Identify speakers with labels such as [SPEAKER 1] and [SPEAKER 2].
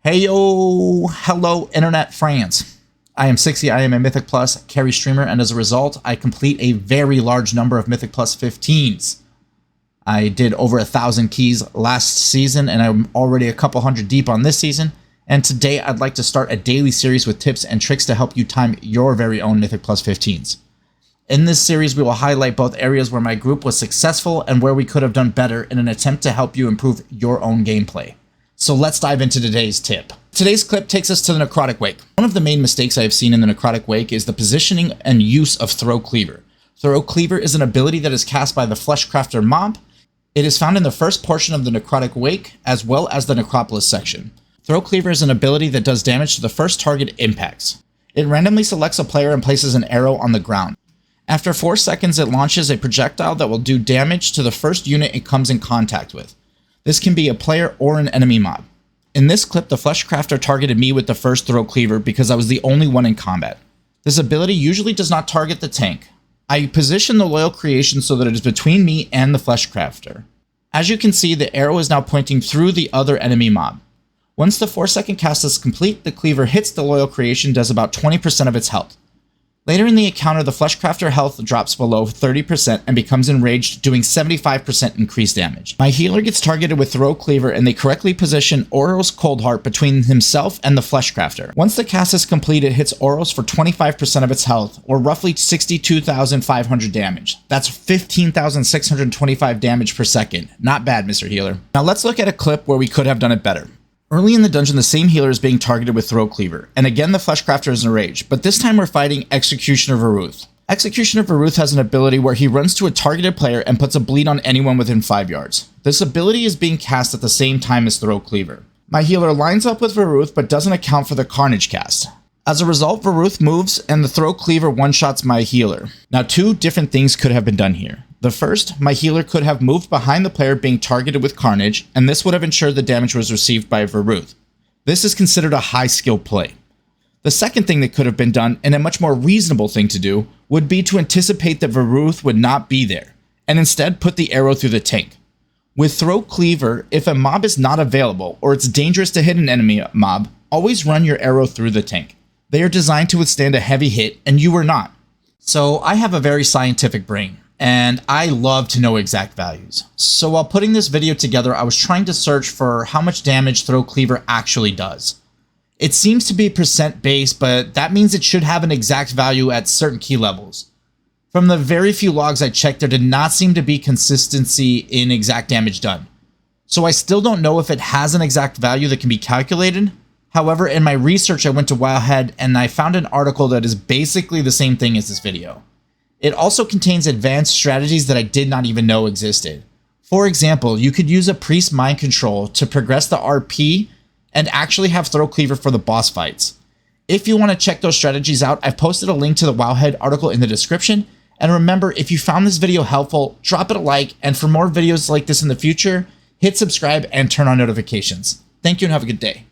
[SPEAKER 1] Hey yo, hello internet friends. I am Sixy, I am a Mythic Plus carry streamer, and as a result, I complete a very large number of Mythic Plus 15s. I did over 1,000 keys last season, and I'm already a couple hundred deep on this season, and today I'd like to start a daily series with tips and tricks to help you time your very own Mythic Plus 15s. In this series, we will highlight both areas where my group was successful and where we could have done better in an attempt to help you improve your own gameplay. So let's dive into today's tip. Today's clip takes us to the Necrotic Wake. One of the main mistakes I have seen in the Necrotic Wake is the positioning and use of Throw Cleaver. Throw Cleaver is an ability that is cast by the Fleshcrafter mob. It is found in the first portion of the Necrotic Wake, as well as the Necropolis section. Throw Cleaver is an ability that does damage to the first target it impacts. It randomly selects a player and places an arrow on the ground. After 4 seconds, it launches a projectile that will do damage to the first unit it comes in contact with. This can be a player or an enemy mob. In this clip, the Fleshcrafter targeted me with the first Throw Cleaver because I was the only one in combat. This ability usually does not target the tank. I position the loyal creation so that it is between me and the Fleshcrafter. As you can see, the arrow is now pointing through the other enemy mob. Once the 4-second cast is complete, the cleaver hits the loyal creation, does about 20% of its health. Later in the encounter, the Fleshcrafter health drops below 30% and becomes enraged, doing 75% increased damage. My healer gets targeted with Throw Cleaver, and they correctly position Oros Coldheart between himself and the Fleshcrafter. Once the cast is complete, it hits Oros for 25% of its health, or roughly 62,500 damage. That's 15,625 damage per second. Not bad, Mr. Healer. Now let's look at a clip where we could have done it better. Early in the dungeon, the same healer is being targeted with Throw Cleaver, and again the Fleshcrafter is enraged, but this time we're fighting Executioner Varuth. Executioner Varuth has an ability where he runs to a targeted player and puts a bleed on anyone within 5 yards. This ability is being cast at the same time as Throw Cleaver. My healer lines up with Varuth but doesn't account for the Carnage cast. As a result, Varuth moves and the Throw Cleaver one-shots my healer. Now 2 different things could have been done here. The first, my healer could have moved behind the player being targeted with Carnage, and this would have ensured the damage was received by Varuth. This is considered a high skill play. The second thing that could have been done, and a much more reasonable thing to do, would be to anticipate that Varuth would not be there, and instead put the arrow through the tank. With Throw Cleaver, if a mob is not available, or it's dangerous to hit an enemy mob, always run your arrow through the tank. They are designed to withstand a heavy hit, and you are not. So I have a very scientific brain, and I love to know exact values. So while putting this video together, I was trying to search for how much damage Throw Cleaver actually does. It seems to be percent based, but that means it should have an exact value at certain key levels. From the very few logs I checked, there did not seem to be consistency in exact damage done. So I still don't know if it has an exact value that can be calculated. However, in my research, I went to Wowhead and I found an article that is basically the same thing as this video. It also contains advanced strategies that I did not even know existed. For example, you could use a Priest Mind Control to progress the RP and actually have Throw Cleaver for the boss fights. If you want to check those strategies out, I've posted a link to the Wowhead article in the description. And remember, if you found this video helpful, drop it a like, and for more videos like this in the future, hit subscribe and turn on notifications. Thank you and have a good day.